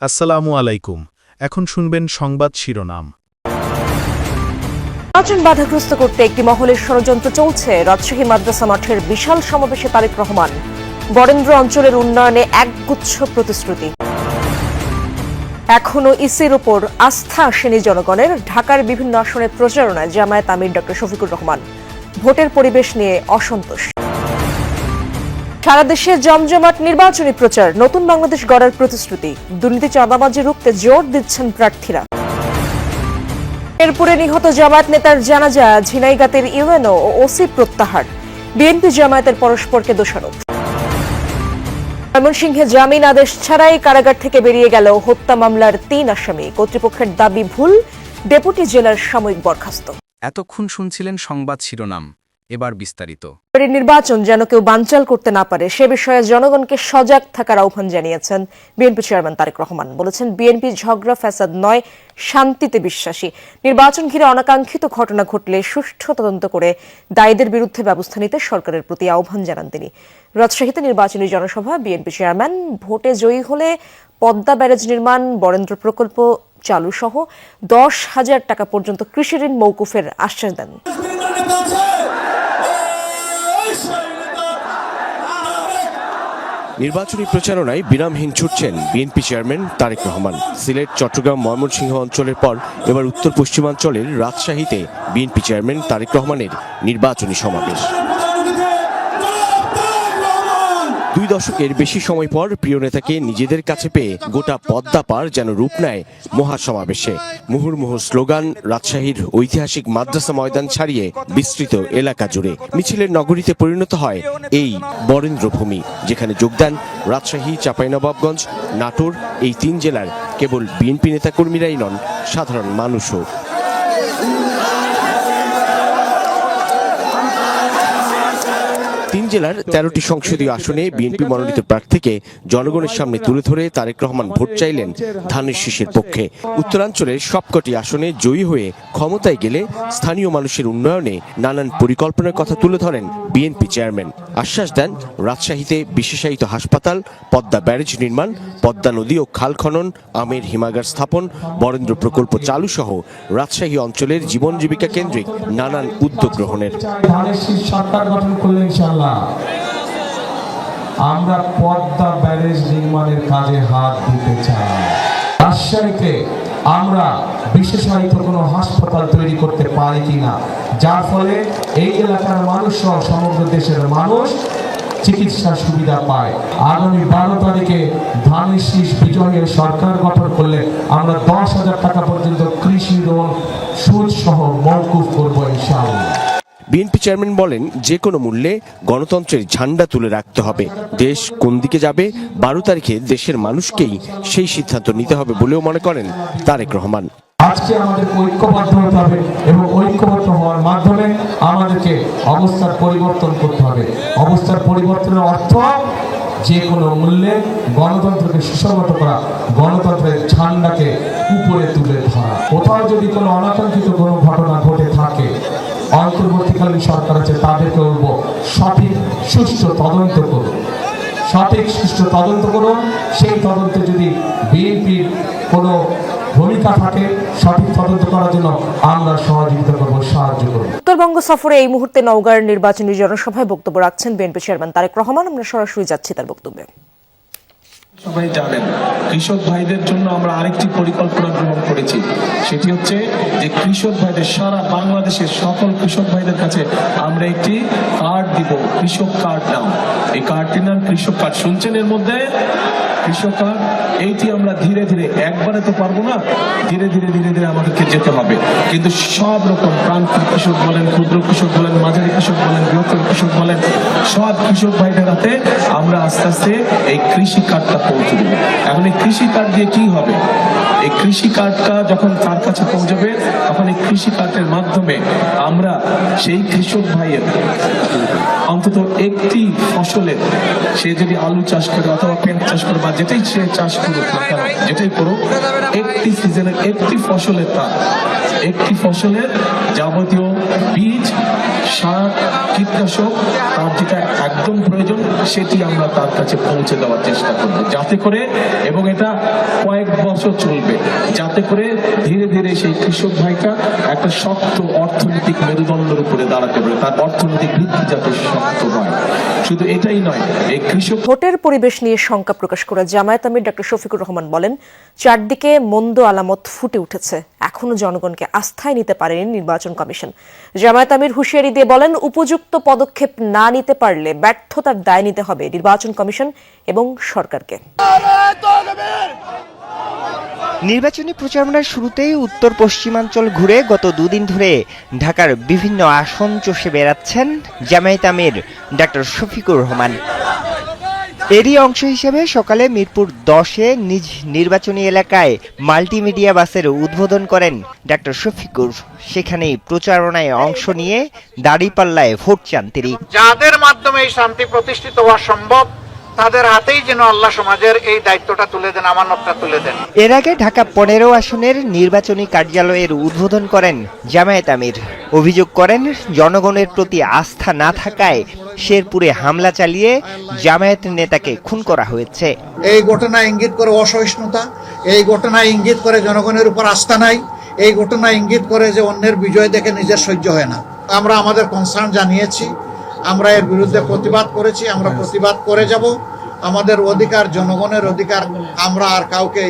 আসসালামু আলাইকুম। এখন শুনবেন সংবাদ শিরোনাম। নির্বাচন বাধাগ্রস্ত করতে একটি মহলের ষড়যন্ত্র চলছে। রাজশাহী মাদ্রাসা মাঠের বিশাল সমাবেশে তারেক রহমান। বরেন্দ্র অঞ্চলের উন্নয়নে একগুচ্ছ প্রতিশ্রুতি। এখনো ইসির উপর আস্থা আসেনি জনগণের। ঢাকার বিভিন্ন আসনে প্রচারণায় জামায়াত আমির ডক্টর শফিকুর রহমান। ভোটের পরিবেশ নিয়ে অসন্তোষ। সারা দেশে জমজমাট নির্বাচনী প্রচার। নতুন বাংলাদেশ গড়ার প্রতিশ্রুতি। দুর্নীতি চাঁদাবাজি রুখতে জোর দিচ্ছেন প্রার্থীরা। এরপরে নিহত জামায়াত নেতার জানাজা। ঝিনাইগাতের ইউএনও ও ওসি প্রত্যাহার। বিএনপি জামায়াতের পরস্পরকে দোষারোপ। ময়মনসিংহে জামিন আদেশ ছাড়াই কারাগার থেকে বেরিয়ে গেল হত্যা মামলার ৩ আসামি। কর্তৃপক্ষের দাবি ভুল। ডেপুটি জেলার সাময়িক বরখাস্ত। এতক্ষণ শুনছিলেন সংবাদ শিরোনাম, এবার বিস্তারিত। নির্বাচন যেন কেউ বানচাল করতে না পারে সে বিষয়ে জনগণকে সজাগ থাকার আহ্বান জানিয়েছেন বিএনপি চেয়ারম্যান তারেক রহমান। বলেছেন, বিএনপি ঝগড়া ফ্যাসাদ নয়, শান্তিতে বিশ্বাসী। নির্বাচন ঘিরে অনাকাঙ্ক্ষিত ঘটনা ঘটলে সুষ্ঠু তদন্ত করে দায়ীদের বিরুদ্ধে ব্যবস্থা নিতে সরকারের প্রতি আহ্বান জানান তিনি। রাজশাহীতে নির্বাচনী জনসভা। বিএনপি চেয়ারম্যান ভোটে জয়ী হলে পদ্মা ব্যারেজ নির্মাণ, বরেন্দ্র প্রকল্প চালু সহ 10,000 টাকা পর্যন্ত কৃষি ঋণ মওকুফের আশ্বাস দেন। নির্বাচনী প্রচারণায় বিরামহীন ছুটছেন বিএনপি চেয়ারম্যান তারেক রহমান। সিলেট, চট্টগ্রাম, ময়মনসিংহ অঞ্চলের পর এবার উত্তর পশ্চিমাঞ্চলের রাজশাহীতে বিএনপি চেয়ারম্যান তারেক রহমানের নির্বাচনী সমাবেশ। 2 দশকের বেশি সময় পর প্রিয় নেতাকে নিজেদের কাছে পেয়ে গোটা পদ্মা পার যেন রূপ নেয় মহাসমাবেশে। মুহুর্মুহু স্লোগান রাজশাহীর ঐতিহাসিক মাদ্রাসা ময়দান ছাড়িয়ে বিস্তৃত এলাকা জুড়ে। মিছিলের নগরীতে পরিণত হয় এই বরেন্দ্রভূমি, যেখানে যোগ দেন রাজশাহী, চাঁপাইনবাবগঞ্জ, নাটোর এই 3 জেলার কেবল বিএনপি নেতাকর্মীরাই নন, সাধারণ মানুষও। 3 জেলার 13টি সংসদীয় আসনে বিএনপি মনোনীত প্রার্থীকে জনগণের সামনে তুলে ধরে তারেক রহমান ভোট চাইলেন ধানের শীষের পক্ষে। উত্তরাঞ্চলের সবকটি আসনে জয়ী হয়ে ক্ষমতায় গেলে স্থানীয় মানুষের উন্নয়নে নানান পরিকল্পনার কথা তুলে ধরেন বিএনপি চেয়ারম্যান। আশ্বাস দেন রাজশাহীতে বিশেষায়িত হাসপাতাল, পদ্মা ব্যারেজ নির্মাণ, পদ্মা নদী ও খাল খনন, আমের হিমাগার স্থাপন, বরেন্দ্র প্রকল্প চালু সহ রাজশাহী অঞ্চলের জীবন জীবিকা কেন্দ্রিক নানান উদ্যোগ গ্রহণের। আমরা পদ্মা ব্যারেজ নির্মাণের কাজে হাত দিতে চাই। রাজশাহীতে আমরা বিশেষায়িত কোনো হাসপাতাল তৈরি করতে পারি কিনা, যার ফলে এই এলাকার মানুষ সহ সমগ্র দেশের মানুষ চিকিৎসার সুবিধা পায়। আগামী 12 তারিখে ধানের শীষ বিজয়ের সরকার গঠন করলে আমরা 10,000 টাকা পর্যন্ত কৃষি ঋণ সুদ সহ মওকুফ করবো ইনশাআল্লাহ। বিএনপি চেয়ারম্যান বলেন, যে কোনো মূল্যে গণতন্ত্রের ঝান্ডা তুলে রাখতে হবে। দেশ কোন দিকে যাবে 12 তারিখে দেশের মানুষকেই সেই সিদ্ধান্ত নিতে হবে বলেও মনে করেন তারেক রহমান। আজকে আমাদের ঐক্যবদ্ধ হতে হবে এবং ঐক্যবদ্ধ হওয়ার মাধ্যমে আমাদেরকে অবস্থার পরিবর্তন করতে হবে। অবস্থার পরিবর্তনের অর্থ যে কোনো মূল্যে গণতন্ত্রকে সুসংহত করা, গণতন্ত্রের ঝান্ডাকে উপরে তুলে ধরা। কোথাও যদি কোনো অনাকাঙ্ক্ষিত কোনো ঘটনা ঘটে থাকে, অন্তর্বর্তীকালীন সরকার আছে, তাদেরকে বলবো সঠিক সুষ্ঠু তদন্ত করুন, সঠিক সুষ্ঠু তদন্ত করুন। সেই তদন্তে যদি বিএনপির কোনো ভূমিকা থাকে, সঠিক তদন্ত করার জন্য আমরা সহযোগিতা করবো, সাহায্য করবো। উত্তরবঙ্গ সফরে এই মুহূর্তে নওগাঁর নির্বাচনী জনসভায় বক্তব্য রাখছেন বিএনপি চেয়ারম্যান তারেক রহমান। আমরা সরাসরি যাচ্ছি তার বক্তব্যে। সবাই জানেন, কৃষক ভাইদের জন্য আমরা আরেকটি পরিকল্পনা গ্রহণ করেছি। সেটি হচ্ছে যে কৃষক ভাইদের, সারা বাংলাদেশের সকল কৃষক ভাইদের কাছে আমরা একটি কার্ড দিব, কৃষক কার্ড নাম। এই কার্ডটির নাম কৃষক কার্ড। শুনছেন এর মধ্যে কৃষক কার্ড? এইটি আমরা ধীরে ধীরে, একবারে তো পারবো না, ধীরে ধীরে ধীরে ধীরে আমাদেরকে যেতে হবে। কিন্তু সব রকম প্রান্তিক কৃষক বলেন, ক্ষুদ্র কৃষক বলেন, মাঝারি কৃষক বলেন, বৃহত্তর কৃষক বলেন, সব কৃষক ভাইদের হাতে আমরা আস্তে আস্তে এই কৃষি কার্ডটা পৌঁছে দেব। এখন এই কৃষি কার্ড দিয়ে কি হবে? এই কৃষি কার্ডটা যখন তার কাছে পৌঁছবে, তখন এই কৃষি কার্ডের মাধ্যমে আমরা সেই কৃষক ভাইয়ের অন্তত একটি ফসলের, সে যদি আলু চাষ করে অথবা পেঁয়াজ চাষ করে বা যেটাই সে চাষ করুক না কেন, যেটাই করুক, একটি সিজনের একটি ফসলের যাবতীয় বীজ সার কীটনাশক তার যেটা একদম প্রয়োজন সেটি আমরা তার কাছে পৌঁছে দেওয়ার চেষ্টা করব, যাতে করে, এবং এটা কয়েক বছর চলবে, যাতে করে ধীরে ধীরে সেই কৃষক ভাইটা একটা শক্ত অর্থনৈতিক মেরুদণ্ডের উপরে দাঁড়াতে পারে, তার অর্থনৈতিক ভিত্তি যাতে শক্ত হয়। শুধু এটাই নয়, এই কৃষক ভোটের পরিবেশ নিয়ে শঙ্কা প্রকাশ করে জামায়াত আমির ডক্টর শফিকুর রহমান বলেন, চারদিকে মন্দ আলামত ফুটে উঠেছে, এখনো জনগণকে আস্থায় নিতে পারেনি নির্বাচন কমিশন। জামায়াত আমির হুঁশিয়ারি দিয়ে বলেন, উপযুক্ত পদক্ষেপ না নিতে পারলে ব্যর্থতার দায় নিতে হবে নির্বাচন কমিশন এবং সরকারকে। নির্বাচনী প্রচারণার শুরুতেই উত্তর পশ্চিমাঞ্চল ঘুরে গত দুদিন ধরে ঢাকার বিভিন্ন আসন চষে বেড়াচ্ছেন জামায়াত আমির ডক্টর শফিকুর রহমান। এরই অংশ হিসেবে সকালে মিরপুর 10-এ নিজ নির্বাচনী এলাকায় মাল্টিমিডিয়া বাসের উদ্বোধন করেন ডক্টর শফিকুর। সেখানেই প্রচারণায় অংশ নিয়ে দাঁড়িপাল্লায় ভোট চান তিনি। যাদের মাধ্যমে এই শান্তি প্রতিষ্ঠিত হওয়া সম্ভব তাদের হাতেই যেন আল্লাহ সমাজের এই দায়িত্বটা তুলে দেন, আমানতটা তুলে দেন। এর আগে ঢাকা 15 আসনের নির্বাচনী কার্যালয়ের উদ্বোধন করেন জামায়াত আমির। অভিযোগ করেন, জনগণের প্রতি আস্থা না থাকায় শেরপুরে হামলা চালিয়ে জামায়াত নেতাকে খুন করা হয়েছে। এই ঘটনা ইঙ্গিত করে অসহিষ্ণুতা, এই ঘটনা ইঙ্গিত করে জনগণের উপর আস্থা নাই, এই ঘটনা ইঙ্গিত করে যে অন্যের বিজয় দেখে নিজের সহ্য হয় না। আমরা আমাদের কনসার্ন জানিয়েছি, আমরা এর বিরুদ্ধে প্রতিবাদ করেছি, আমরা প্রতিবাদ করে যাব। আমাদের অধিকার, জনগণের অধিকার, আমরা আর কাউকে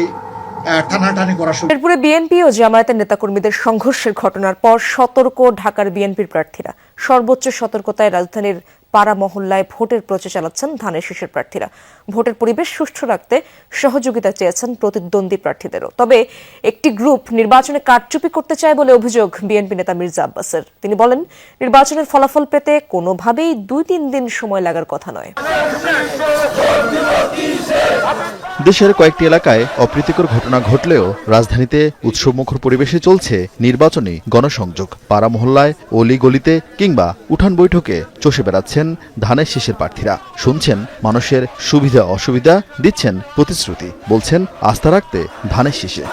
টানাটানি করা শুরু। এরপরে বিএনপি ও জামায়াতের নেতাকর্মীদের সংঘর্ষের ঘটনার পর সতর্ক ঢাকার বিএনপির প্রার্থীরা। সর্বোচ্চ সতর্কতায় রাজধানীর পাড়া মহল্লায় ভোটের প্রচার চালাচ্ছেন ধানের শীষের প্রার্থীরা। ভোটের পরিবেশ সুষ্ঠু রাখতে সহযোগিতা চেয়েছেন প্রতিদ্বন্দ্বী প্রার্থীদেরও। তবে একটি গ্রুপ নির্বাচনে কারচুপি করতে চায় বলে অভিযোগ বিএনপি নেতা মির্জা আব্বাসের। তিনি বলেন, নির্বাচনের ফলাফল পেতে কোনোভাবেই 2-3 দিন সময় লাগার কথা নয়। দেশের কয়েকটি এলাকায় অপ্রীতিকর ঘটনা ঘটলেও রাজধানীতে উৎসবমুখর পরিবেশে চলছে নির্বাচনী গণসংযোগ। পাড়া মহল্লায়, অলি গলিতে কিংবা উঠান বৈঠকে চষে বেড়াচ্ছেন ধানের শীষের প্রার্থীরা। শুনছেন মানুষের সুবিধা অসুবিধা, দিচ্ছেন প্রতিশ্রুতি, বলছেন আস্থা রাখতে ধানের শীষে।